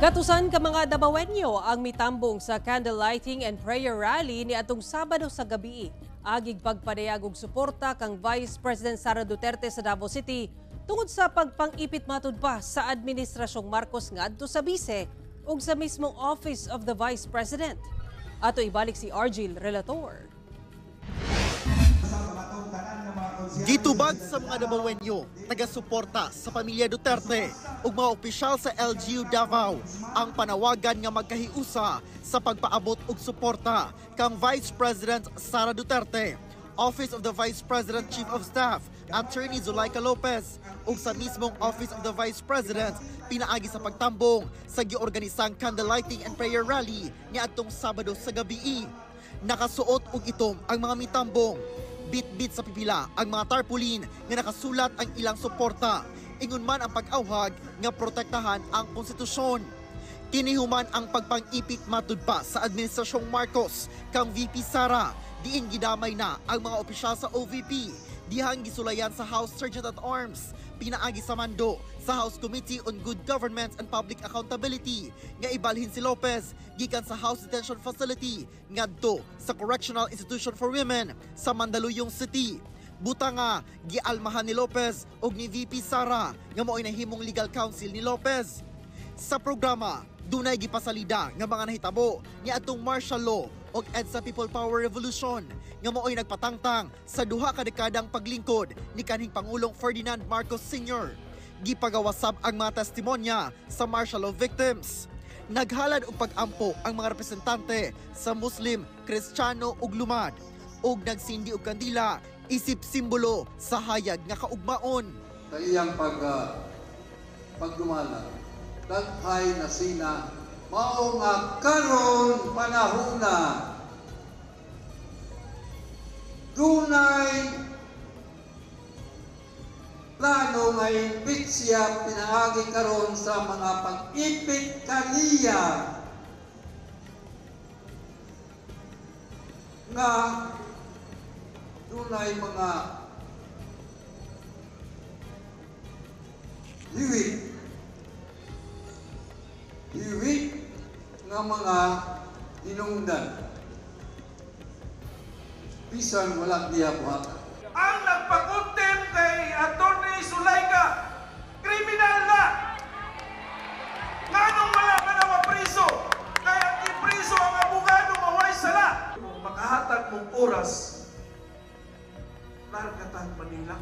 Gatusan ka mga Dabawenyo ang mitambong sa candle lighting and prayer rally ni atong Sabado sa gabi. Agig pagpadayag og suporta kang Vice President Sara Duterte sa Davao City tungod sa pagpang-ipit matud pa sa Administrasyong Marcos ngadto sa bise ug sa mismong Office of the Vice President. Ato ibalik si Argil Relator. Gitubag sa mga Dabawenyo, taga-suporta sa pamilya Duterte ug mga opisyal sa LGU Davao ang panawagan nga magkahiusa sa pagpaabot og suporta kang Vice President Sara Duterte, Office of the Vice President Chief of Staff Attorney Zulaika Lopez ug sa mismong Office of the Vice President pinaagi sa pagtambong sa giorganisang candle lighting and prayer rally niadtong Sabado sa gabi. Nakasuot og itom ang mga mitambong. Bit-bit sa pipila ang mga tarpaulin nga nakasulat ang ilang suporta. Ingon man ang pag-awhag nga protektahan ang konstitusyon. Kinihuman ang pagpang-ipit matud pa sa Administrasyong Marcos kang VP Sara. Diin gidamay na ang mga opisyal sa OVP. Dihang gisulayan sa House Sergeant at Arms. Pinaagi sa mando sa House Committee on Good Government and Public Accountability nga ibalhin si Lopez gikan sa House Detention Facility ngadto sa Correctional Institution for Women sa Mandaluyong City. Buta nga gialmahan ni Lopez ug ni VP Sara nga mao'y nahimong legal counsel ni Lopez. Sa programa, dunay gipasalida nga mga nahitabo ni atong martial law o EDSA People Power Revolution nga mao'y nagpatangtang sa duha ka dekadang paglingkod ni kanhing Pangulong Ferdinand Marcos Sr. Gipagawasab ang mga testimonya sa martial law victims. Naghalad og pag-ampo ang mga representante sa Muslim, Kristiyano ug lumad ug nagsindi og kandila isip simbolo sa hayag nga kaugmaon. Sa iyang pagdumala, daghay na sina mao nga karon panahona dunay plano nga imbitsya pinaagi karon sa mga pag-ipit kaniya nga dunay mga hiwit nga mga hinungdan. Bisan wala diya buhatan. Ang nagpakuntem kay Atty. Zulaika, kriminal na! Nganong wala ka na mapriso? Kaya ipriso ang abogado maway sala. Makahatag mong oras, largatan Manila.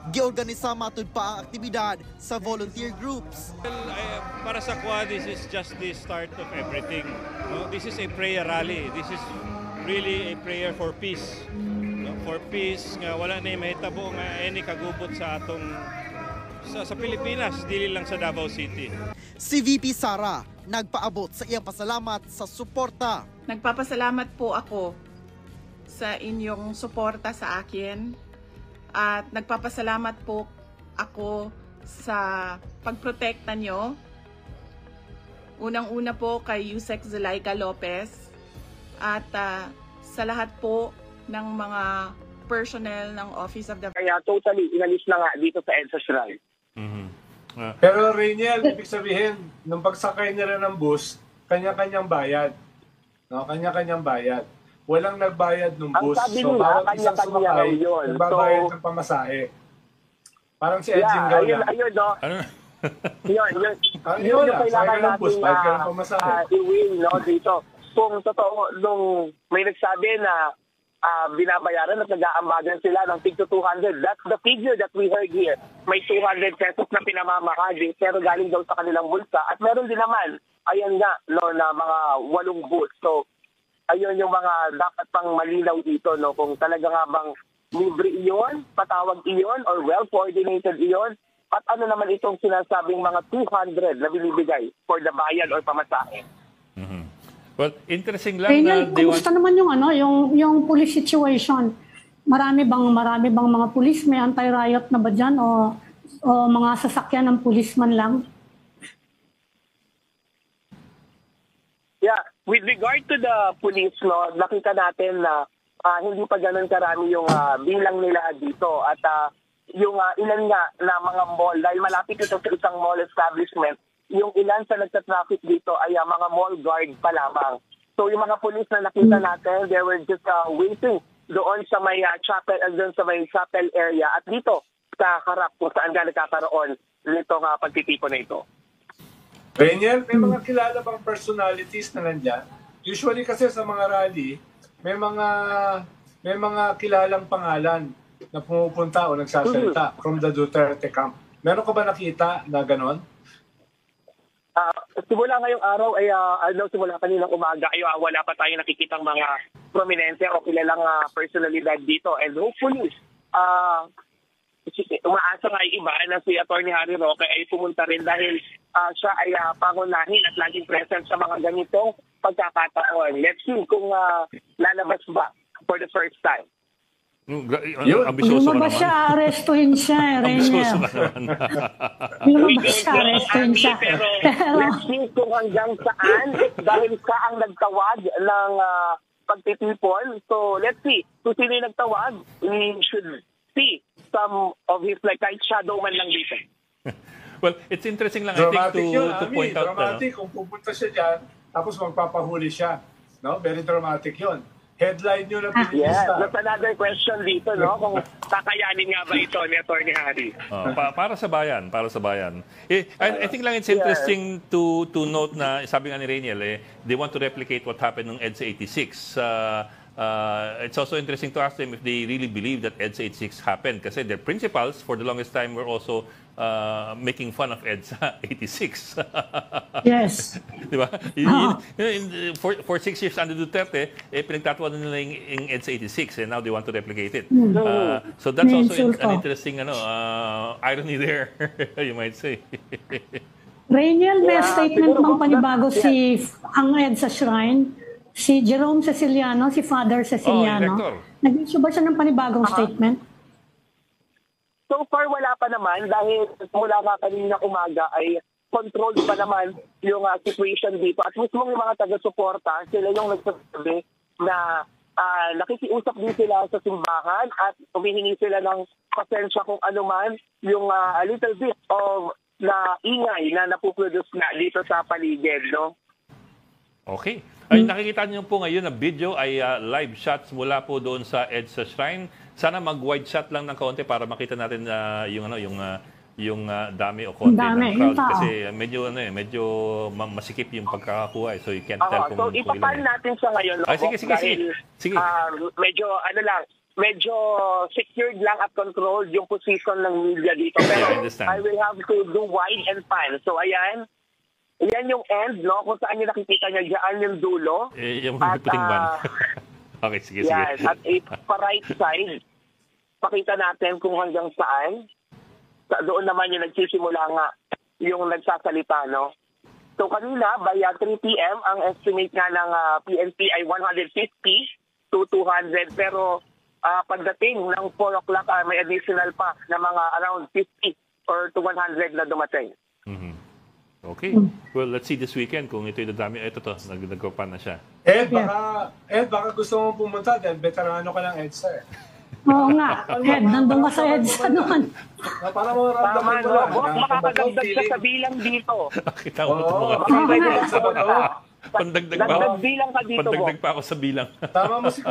Giorganisa matud pa ang aktibidad sa volunteer groups. Para sa Kwa, this is just the start of everything. No? This is a prayer rally. This is really a prayer for peace. No? For peace, nga wala na yung mahitabo nga any kagubot sa atong sa Pilipinas, dili lang sa Davao City. Si VP Sara nagpaabot sa iyang pasalamat sa suporta. Nagpapasalamat po ako sa inyong suporta sa akin. At nagpapasalamat po ako sa pagprotekta nyo. Unang-una po kay Yusek Zulaika Lopez at sa lahat po ng mga personnel ng Office of the... Kaya totally inalis na nga dito sa EDSA Shrine. Pero Rainiel, ibig sabihin, nung pagsakay nila ng bus, kanya-kanyang bayad. No, kanya-kanyang bayad. Walang nagbayad ng bus. Ang sabi nila, kanya-kanya raw yun. Nagbabayad ng pamasahe. Parang si Edging Gawla. Ayun, no? Ano? Yun yung kailangan natin i-win, no, dito. Kung totoo, nung may nagsabi na binabayaran at nag-aambagan sila ng tig to 200, that's the figure that we heard here. May 200 pesos na pinamamahagi, pero galing daw sa kanilang bulsa. At meron din naman, ayan nga, no, na mga 8 bus. So, ayun yung mga dapat pang malinaw dito, no? Kung talaga nga bang libre iyon, patawag iyon, or well-coordinated iyon, at ano naman itong sinasabing mga 200 na binibigay for the bayad or pamasahe. Well, interesting lang Rainiel, kumusta naman yung yung police situation? Marami bang mga police, may anti-riot na ba diyan o mga sasakyan ng policeman lang? Yeah, with regard to the police, no, nakita natin na hindi pa ganun karami yung bilang nila dito. At yung ilan nga na mga mall, dahil malapit ito sa isang mall establishment, yung ilan sa nagtatraffic dito ay mga mall guard pa lamang. So yung mga pulis na nakita natin, they were just waiting doon sa may chapel, doon sa may chapel area at dito sa harap kung saan nga nagkakaroon nitong pagtitipon na ito. Reniel, may mga kilala bang personalities na nandyan? Usually kasi sa mga rally, may mga kilalang pangalan na pumupunta o nagsasalita from the Duterte camp. Meron ka ba nakita na ganon? Simula ngayong araw ay simula kaninang umaga ay wala pa tayong nakikitang mga prominente o kilalang personalidad dito. And hopefully, umaasa nga yung iba na si Atty. Harry Roque ay pumunta rin dahil siya ay pangunahin at laging present sa mga ganitong pagkakataon. Let's see kung lalabas ba for the first time. Ambisyoso ka Lumabas naman. siya, arestuhin siya, Ambisyoso Reniel. ka naman. Lumabas siya, arestuhin siya. Pero let's see kung hanggang saan dahil siya ang nagtawag ng pagtitipon. So let's see kung sino yung nagtawag. We should see some of his kahit shadow man lang dito. Well, it's interesting lang, Dramatic I think, yun, to point out. Dramatic kung pupunta siya dyan, tapos magpapahuli siya. No? Very dramatic yun. Headline yun na Yes, pinipista. that's another question dito, no? Kung kakayanin nga ba ito ni Atty. Harry. Para sa bayan, para sa bayan. I think lang it's interesting to note na, sabi nga ni Reniel, they want to replicate what happened nung EDSA 86. It's also interesting to ask them if they really believe that EDSA 86 happened kasi their principals for the longest time were also making fun of EDSA 86. Yes. Di ba? For 6 years under Duterte, pinagtatawanan nila yung EDSA 86 and now they want to replicate it. So that's also an interesting irony there, you might say. Reniel, may statement bang panibago ang EDSA Shrine? Si Jerome Ceciliano, si Father Ceciliano. Nag-issue ba siya ng panibagong statement? So far, wala pa naman dahil mula nga kanina umaga ay controlled pa naman yung situation dito. At mismo yung mga taga-suporta, sila yung nagsasabi na nakikiusap din sila sa simbahan at humihingi sila ng pasensya kung ano man yung a little bit of na ingay na napuproduce na dito sa paligid, no? Okay. Ay, nakikita niyo po ngayon na video ay live shots mula po doon sa EDSA Shrine. Sana mag-wide shot lang ng kaunti para makita natin yung dami o konti ng crowd. Kasi medyo masikip yung pagkakakuha. So you can't tell kung ilan. So ipapan natin siya ngayon. Sige. Medyo secured lang at controlled yung position ng media dito. Pero I will have to do wide and pan. So ayan. Yan yung end, no? Kung saan yung nakikita niya, diyan yung dulo. Yung puting ban. Okay, sige. Yes, at pa-right side, pakita natin kung hanggang saan. Doon naman yung nagsisimula nga yung nagsasalita, no? So kanina, by 3 p.m., ang estimate nga ng PNP ay 150 to 200. Pero pagdating ng 4 o'clock, may additional pa na mga around 50 or to 100 na dumating. Okay. Well, let's see this weekend kung ito yung dami. Ito nagkopan na siya. Baka gusto mong pumunta dahil veterano ka ng EDSA. Oo nga. Nandun ka sa EDSA noon. Para mo maramdaman mo. Makakagagdag ka sa bilang dito. Kita mo ito mga. Pandagdag pa ako sa bilang. Tama mo si